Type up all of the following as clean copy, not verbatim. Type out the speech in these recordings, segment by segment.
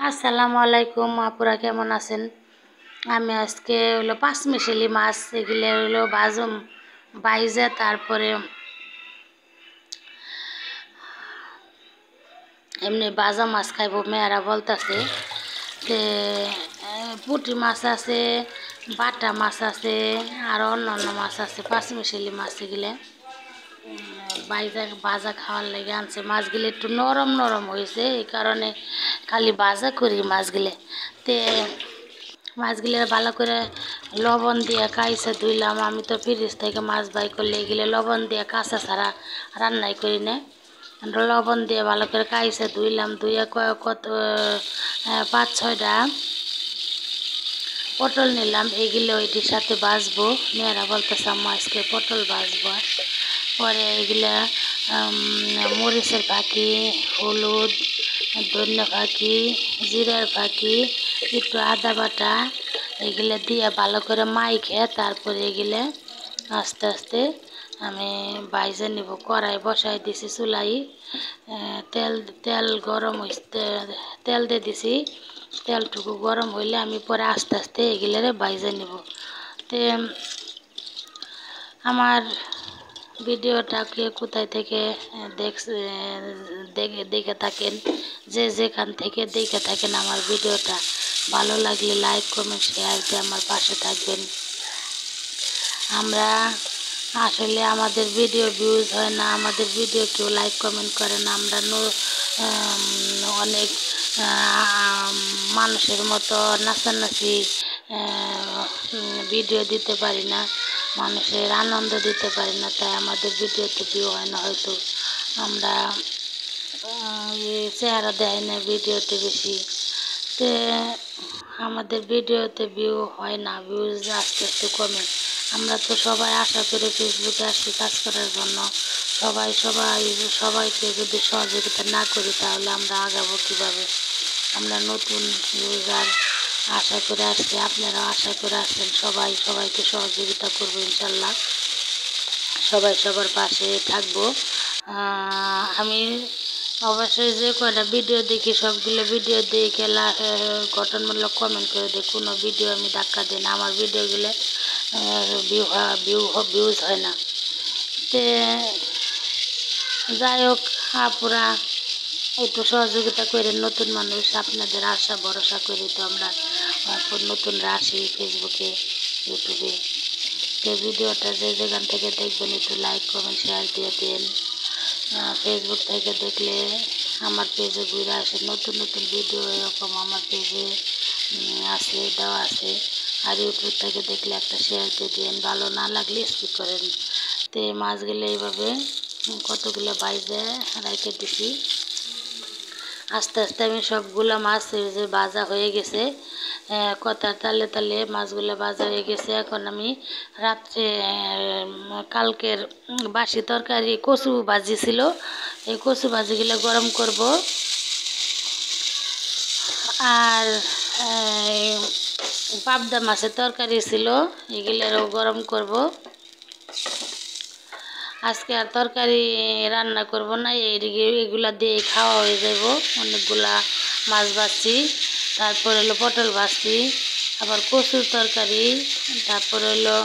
আসসালামু আলাইকুম আপুরা, কেমন আছেন? আমি আজকে হলো পাঁচমিশালি মাছ এগুলো হলো বাজুম বাইজে তারপরে এমনি বাজা মাছ খাইব। মেয়েরা বলতেছে যে পুঁটি মাছ আছে, বাটা মাছ আছে, আর অন্য অন্য মাছ আছে, পাঁচমিশালি মাছ এগুলো বাজা খাওয়ার লেগে আনছে। মাছগুলো একটু নরম নরম হয়েছে, এই কারণে খালি বাজা করি মাছগুলো। তে মাছগুলো ভালো করে লবণ দিয়ে কাইসে ধুইলাম। আমি তো ফ্রিজ থেকে মাছ বাই করলে এগুলো লবণ দিয়ে কাঁচা ছাড়া রান্নাই করি না। লবণ দিয়ে ভালো করে কাইসে ধুইলাম, ধুয়ে কত 5-6টা পটল নিলাম, এগুলো ওইটির সাথে বাজবো। মেয়েরা বলতেছে আম্মা আজকে পটল বাজবো। পরে এগুলা মরিচের ফাঁকি, হলুদ, ধনিয়া ফাঁকি, জিরার ফাঁকি, একটু আদা বাটা এগুলো দিয়ে ভালো করে মাইখে তারপরে এগুলো আস্তে আস্তে আমি বাইজে নিব। কড়াই বসাই দিছি চুলাই, তেল গরম হইতে তেল দিয়ে দিছি। তেলটুকু গরম হইলে আমি পরে আস্তে আস্তে এগুলোরে বাইজে নিব। তে আমার ভিডিওটা কে কোথায় থেকে দেখে থাকেন, যে যেখান থেকে দেখে থাকেন আমার ভিডিওটা, ভালো লাগলে লাইক কমেন্ট শেয়ার দিয়ে আমার পাশে থাকবেন। আমরা আসলে আমাদের ভিডিও ভিউজ হয় না, আমাদের ভিডিও কেউ লাইক কমেন্ট করে না। আমরা অনেক মানুষের মতো নাচানাচি ভিডিও দিতে পারি না, মানুষের আনন্দ দিতে পারি না, তাই আমাদের ভিডিওতে ভিউ হয় না। হয়তো আমরা চেহারা দেয় না ভিডিওতে বেশি, তে আমাদের ভিডিওতে ভিউ হয় না, ভিউজ আস্তে আস্তে কমে। আমরা তো সবাই আশা করে ফেসবুকে আসি কাজ করার জন্য। সবাইকে যদি সহযোগিতা না করি তাহলে আমরা আগাবো কীভাবে? আমরা নতুন ইউজার আশা করে আসছি, আপনারাও আশা করে আসছেন। সবাইকে সহযোগিতা করবো ইনশাল্লাহ, সবাই সবার পাশে থাকবো। আমি অবশ্যই যে কয়টা ভিডিও দেখি সবগুলো ভিডিও দেখে গঠনমূলক কমেন্ট করে দিই। কোনো ভিডিও আমি ধাক্কা দিই না, আমার ভিডিওগুলো ভিউজ হয় না। তে যাই হোক আপুরা, একটু সহযোগিতা করে, নতুন মানুষ, আপনাদের আশা ভরসা করি তো আমরা নতুন আসি ফেসবুকে, ইউটিউবে। তো ভিডিওটা যে যেখান থেকে দেখবেন একটু লাইক কমেন্ট শেয়ার দিয়ে দেন। ফেসবুক থেকে দেখলে আমার পেজে ঘুরে আসে, নতুন নতুন ভিডিও এরকম আমার পেজে আছে, দেওয়া আছে। আর ইউটিউব থেকে দেখলে একটা শেয়ার দিয়ে দেন, ভালো না লাগলে স্কিপ করেন। তো মাছগুলো এইভাবে কতগুলো বাইজে রেখে দিছি। আস্তে আস্তে আমি সবগুলো মাছ যে ভাজা হয়ে গেছে, কথার তালে তালে মাছগুলো ভাজা হয়ে গেছে। এখন আমি রাত্রে কালকের বাসি তরকারি কচু ভাজি ছিল, এই কচু ভাজিগুলো গরম করব। আর পাবদা মাছের তরকারি ছিল, এগুলোরও গরম করব। আজকে আর তরকারি রান্না করব না, এগুলা দিয়ে খাওয়া হয়ে যাব। অনেকগুলা মাছ ভাজছি, তারপর হলো পটল ভাজছি, আবার কচুর তরকারি, তারপর হলো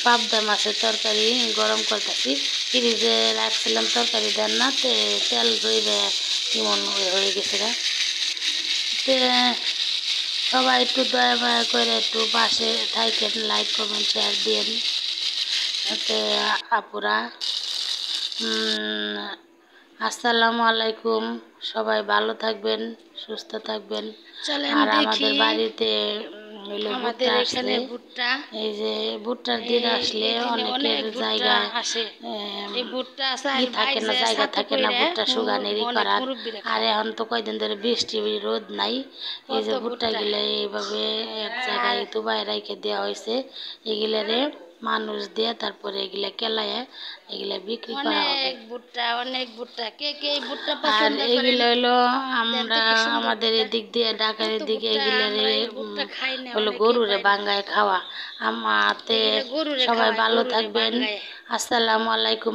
পাবদা মাছের তরকারি গরম করতেছি। ফ্রিজে রাখছিলাম তরকারি দেন না, তেল জইবে কেমন হয়ে গেছে। তে সবাই একটু দয়া মায়া করে একটু পাশে থাকেন, লাইক কমেন্ট শেয়ার দিন। আপুরা, আসসালামু আলাইকুম, সবাই ভালো থাকবেন, সুস্থ থাকবেন। আর আমাদের বাড়িতে আমাদের এখানে ভুট্টা, এই যে ভুট্টার দিন আসলে অনেকের জায়গায় ভুট্টা থাকে না, জায়গা থাকে না ভুট্টা শুকানেরই করার। আর এখন তো কয়দিন ধরে বৃষ্টি রোদ নাই, এই যে ভুট্টা গুলো এইভাবে এক জায়গায় দুবাই রেখে দেওয়া হয়েছে। এগুলারে মানুষ দিয়ে তারপরে এগুলা কেলায় এগুলা বিক্রি করা হবে। অনেক ভুট্টা কে কে ভুট্টা পছন্দ করেন? এগুলো হলো আমরা আমাদের এদিক দিয়ে ঢাকার দিকে এগুলারে হলো গরুরে বাঙ্গায় খাওয়া। আমাতে সবাই ভালো থাকবেন। আসসালামু আলাইকুম।